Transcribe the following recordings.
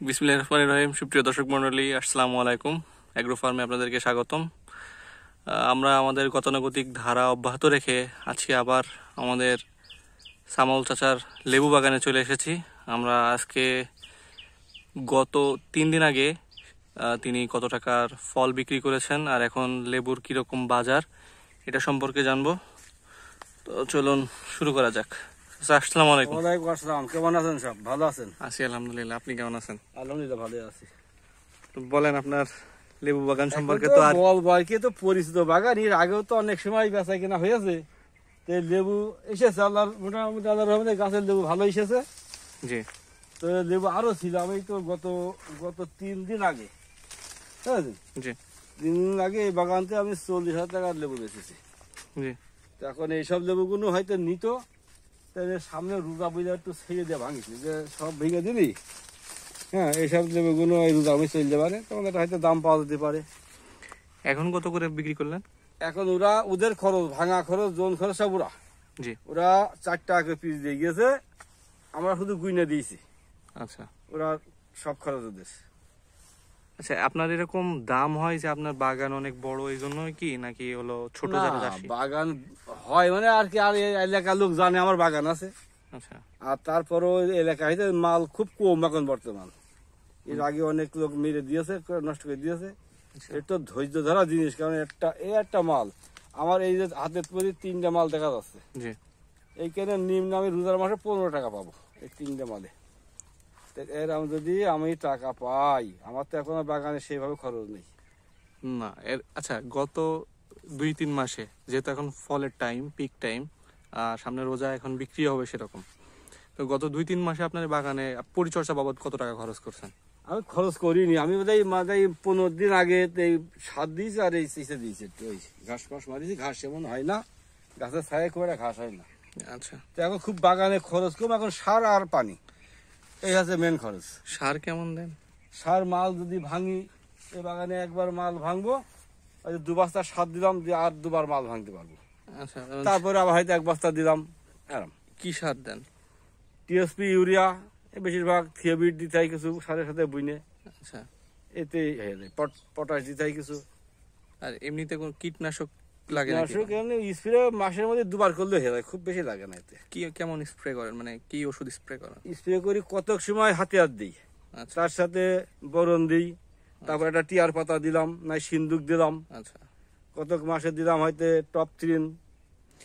বিসমিল্লাহির রহমানির রহিম। সুপ্রিয় দর্শক মণ্ডলী, আসসালামু আলাইকুম। অ্যাগ্রো ফার্মে আপনাদেরকে স্বাগতম। আমরা আমাদের গতানুগতিক ধারা অব্যাহত রেখে আজকে আবার আমাদের সামাউল চাচার লেবু বাগানে চলে এসেছি। আমরা আজকে গত 3 দিন আগে তিনি কত টাকার ফল বিক্রি করেছেন আর এখন লেবুর কীরকম বাজার এটা সম্পর্কে জানবো। তো চলুন শুরু করা যাক। আসসালামু আলাইকুম। ওয়ালাইকুম আসসালাম। কেমন আছেন? সব ভালো আছেন? আছি আলহামদুলিল্লাহ। আপনি কেমন আছেন? আলহামদুলিল্লাহ ভালো আছি। তো বলেন আপনার লেবু বাগান সম্পর্কে। তো আর বলবাইকে তো পরিচিত বাগান, এর আগেও তো অনেক সময় বেচা কিনা হয়েছে। তো লেবু এসেছে, আল্লাহর মোটামুটি আল্লাহর রহমতে গাছের লেবু ভালো এসেছে। জি। তো লেবু আরো ছিল, আমি তো গত 3 দিন আগে, হ্যাঁ জি 3 দিন আগে এই বাগানতে আমি 40,000 টাকার লেবু বেচেছি। জি। তো এখন এইসব লেবুগুলো হয়তো নিত, তাহলে সামনে রোজা বুঝে একটু ছেড়ে দিয়ে ভাঙিছি যে সব ভেঙে দিবি। হ্যাঁ, এইসব লেবুগুলো এই রোজা আমি চলতে পারে, তোমাদের হয়তো দাম পাওয়া যেতে পারে। এখন কত করে বিক্রি করলেন? এখন ওদের খরচ, ভাঙা খরচ, জোন খরচ সব জি। ওরা 4 টাকা করে পিস দিয়ে গিয়েছে, আমরা শুধু গুইনে দিয়েছি। আচ্ছা ওরা সব খরচ ওদের। আচ্ছা, আপনার এরকম দাম হয় যে আপনার বাগান অনেক বড় এই জন্যই কি, নাকি হলো ছোট যারা চাষি? বাগান হয় মানে আর কি, আর এই এলাকার লোক জানে আমার বাগান আছে। আচ্ছা। আর তারপরও এলাকায় মাল খুব কম এখন বর্তমান। এর আগে অনেক লোক মেরে দিয়েছে, নষ্ট করে দিয়েছে। এটা তো ধৈর্য ধরা জিনিস, কারণ একটা মাল আমার এই যে হাতে তৈরি 3টা মাল দেখা যাচ্ছে। জি। এইখানে নিম্ন আমি রোজার মাসে 15 টাকা পাবো এই 3টে মালে। এরকম যদি আমি টাকা পাই, আমার তো এখন বাগানে সেইভাবে খরচ নেই না আচ্ছা, গত 2-3 মাসে যেহেতু এখন ফলের টাইম, পিক টাইম, সামনে রোজা, এখন বিক্রি হবে সেরকম, তো গত 2-3 মাসে আপনার বাগানে পরিচর্যা বাবদ কত টাকা খরচ করছেন? আমি খরচ করিনি। আমি বোধহয় 15 দিন আগে এই সার দিয়েছি আর এই চিসে দিয়েছি, একটু ওই ঘাস ফাঁস মারিয়েছি। ঘাস এমন হয় না, গাছের ছায়া খুব একটা ঘাস হয় না। আচ্ছা। তো এখন খুব বাগানে খরচ কম, এখন সার আর পানি, এই হচ্ছে মেন খরচ। সার কেমন দেন? সার মাল যদি ভাঙি, এই বাগানে একবার মাল ভাঙবো, 2 বস্তা সার দিলাম, দিয়ে আর 2বার মাল ভাঙতে পারবো। আচ্ছা, তারপরে আবার হয়তো 1 বস্তা দিলাম। আরাম। কি সার দেন? টিএসপি, ইউরিয়া, বেশিরভাগ থিওবিট দিতে হয় কিছু সারের সাথে বুনে। আচ্ছা। এতে হয়ে যায়। পটাশ দিতে হয় কিছু। আর এমনিতে কোনো কীটনাশক লাগে নাকি? কীটনাশক এমনি স্প্রে মাসের মধ্যে 2বার করলে হয়ে যায়, খুব বেশি লাগে না। এতে কি কেমন স্প্রে করেন, মানে কি ওষুধ স্প্রে করেন? স্প্রে করি কতক সময় হাতিয়ার দিই, আচ্ছা। তার সাথে বোরন দিই, তারপর একটা টিয়ার পাতা দিলাম, নাই সিন্দুক দিলাম। আচ্ছা। কতক মাসে দিলাম হয়তো টপ 3,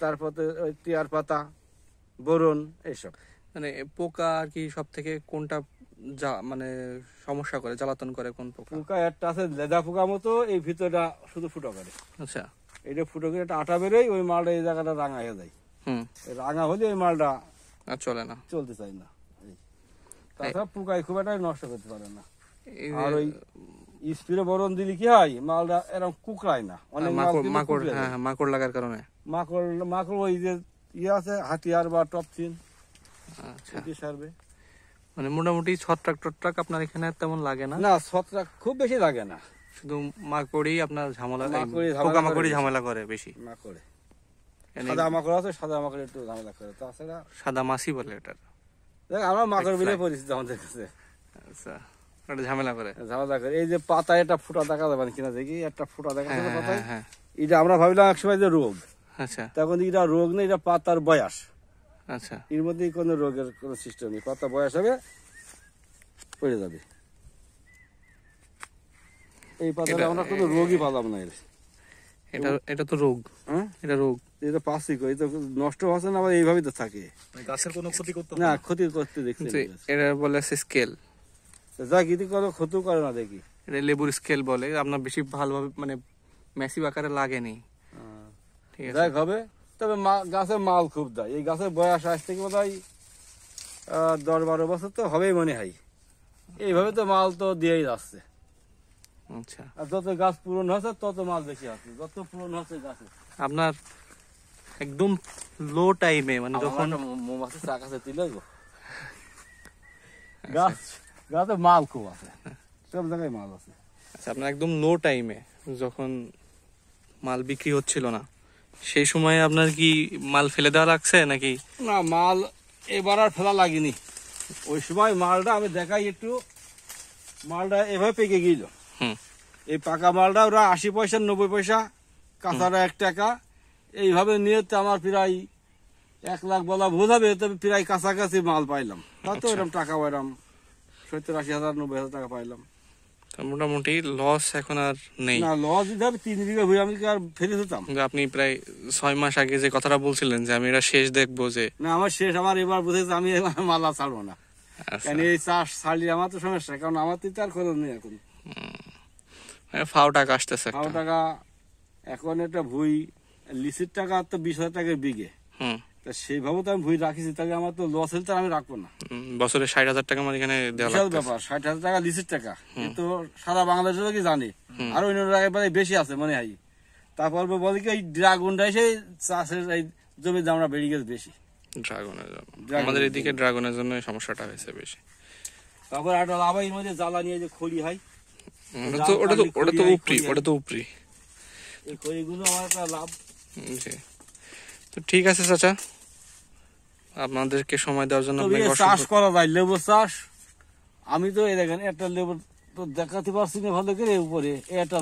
তারপরে ওই টিয়ার পাতা, বোরন, এইসব। মানে পোকা আর কি সব থেকে কোনটা মানে সমস্যা করে, জ্বালাতন করে কোন পোকা? পোকা একটা আছে লেদা পোকা মতো, এই ভিতরটা শুধু ফুটো করে। আচ্ছা। এইটা ফুটো করে একটা আটা বেরোয়, ওই মালটা এই জায়গাটা রাঙা হয়ে যায়। রাঙা হলে ওই মালটা আর চলে না, চলতে চাই না। তাছাড়া পোকায় খুব একটা নষ্ট করতে পারে না। এই আর ওই স্প্রে বোরন দিলে কি হয়, মালটা এরকম কুকড়ায় না। অনেক মাকড় লাগার কারণে মাকড় ওই যে আছে হাতিয়ার বা টপ 3, আচ্ছা, এটি সারবে। মানে মোটামুটি ছত্রাক আপনার এখানে তেমন লাগে না? না, ছত্রাক খুব বেশি লাগে না, শুধু মাকড়ই আপনার ঝামেলা, পোকামাকড়ই ঝামেলা করে বেশি। মাকড়ে সাদা মাকড় আছে, সাদা মাকড় একটু ঝামেলা করে। তাছাড়া সাদা মাছি বলে এটা। দেখ, আমরা মাকড় বিলে পরিচিত আমাদের কাছে। আচ্ছা, ওটা ঝামেলা করে। এই যে পাতায় একটা ফুটা দেখা যাবে কিনা দেখি, একটা ফুটা দেখা যাবে পাতায়। হ্যাঁ। এটা আমরা ভাবলাম একসময় যে রোগ। আচ্ছা। তখন এটা রোগ নেই, এটা পাতার বয়স। আচ্ছা। এর মধ্যে কোনো রোগের কোনো সিস্টেম নেই, পাতা বয়স হবে পড়ে যাবে। এই পাতাটা আমরা কোনো রোগই পালাম না। এটা তো রোগ। হ্যাঁ, এটা রোগ। এটা পাচ্ছি কই, তো নষ্ট হচ্ছে না, আবার এইভাবেই তো থাকে। গাছের কোনো ক্ষতি করতে না, ক্ষতি করতে দেখছি। এটা বলে স্কেল, যা কিছু কোনো ক্ষতি করে না দেখি। এটা লেবুর স্কেল বলে। আপনার বেশি ভালোভাবে মানে ম্যাসিভ আকারে লাগেনি, ঠিক আছে? যাই হবে, তবে গাছের মাল খুব দেয়। এই গাছের বয়স আজ থেকে বোধ হয় 10-12 বছর তো হবেই মনে হয়। এইভাবে তো মাল তো দিয়েই যাচ্ছে। আচ্ছা। আর যত গাছ পূরণ হচ্ছে তত মাল বেশি আছে, যত পূরণ হচ্ছে গাছে। আপনার একদম লো টাইমে, মানে যখন মৌমাছি চা কাছে দিলে গাছে মাল খুব আছে, সব জায়গায় মাল আছে। আচ্ছা, আপনার একদম লো টাইমে যখন মাল বিক্রি হচ্ছিল না, সেই সময় আপনার কি মাল ফেলে দেওয়া লাগছে নাকি? না, মাল এবার আর ফেলা লাগেনি। ওই সময় মালটা আমি দেখাই একটু, মালটা এভাবে পেকে গেল। হুম। এই পাকা মালটা ওরা 80 পয়সা 90 পয়সা, কাঁচাটা 1 টাকা, এইভাবে নিয়ে তো আমার প্রায় 1 লাখ বলা বোঝাবে, তবে প্রায় কাছাকাছি মাল পাইলাম। তা তো এরকম টাকা পাইলাম 70-80 হাজার 90 হাজার টাকা পাইলাম। তা মোটামুটি লস এখন আর নেই। না, লস দিতে হবে 3 বিঘা ভুঁই আমি কি আর ফেলে দিতাম? কিন্তু আপনি প্রায় 6 মাস আগে যে কথাটা বলছিলেন যে আমি এটা শেষ দেখবো, যে না, আমার শেষ, আমার এবার বুঝেছে আমি এবার মালা ছাড়বো না। আচ্ছা, কারণ এই চাষ ছাড়লে আমার তো সমস্যা, কারণ আমার তো আর খরচ নেই এখন। ফাও টাকা আসতেছে তাও একটা। টাকা এখন একটা ভুঁই লিচুর টাকা তো 20,000 টাকা বিঘে। হুম। তা সেইভাবে তো আমি ভুঁই রাখিছি, তাহলে আমার তো লস হলে তো আমি রাখবো না। বছরে 60,000 টাকা আমার এখানে দেওয়া বিশাল লাগতেছে। ব্যাপার, 60,000 টাকা লিচুর টাকা, কিন্তু সারা বাংলাদেশের কি জানে, আর অন্য জায়গায় বেশি আছে মনে হয়। তারপর বলে কি এই ড্রাগনটা এসে চাষের এই জমির দামটা বেড়ে গেছে বেশি। ড্রাগনের জন্য ড্রাগনের আমাদের এদিকে জন্য। ড্রাগনের জন্য এই সমস্যাটা হয়েছে বেশি। তারপর একটা লাভাইয়ের মধ্যে জ্বালা নিয়ে যে খড়ি হয়, ওটা তো উপরি। এই খড়িগুলো আমার একটা লাভ। জি। তো ঠিক আছে চাচা, আপনাদেরকে সময় দেওয়ার জন্য তবে আপনাকে এ চাষ অসংখ্য করা যায়, লেবু চাষ। আমি তো এই দেখেন একটা লেবু তো দেখাতে পারছি না ভালো করে, উপরে একটা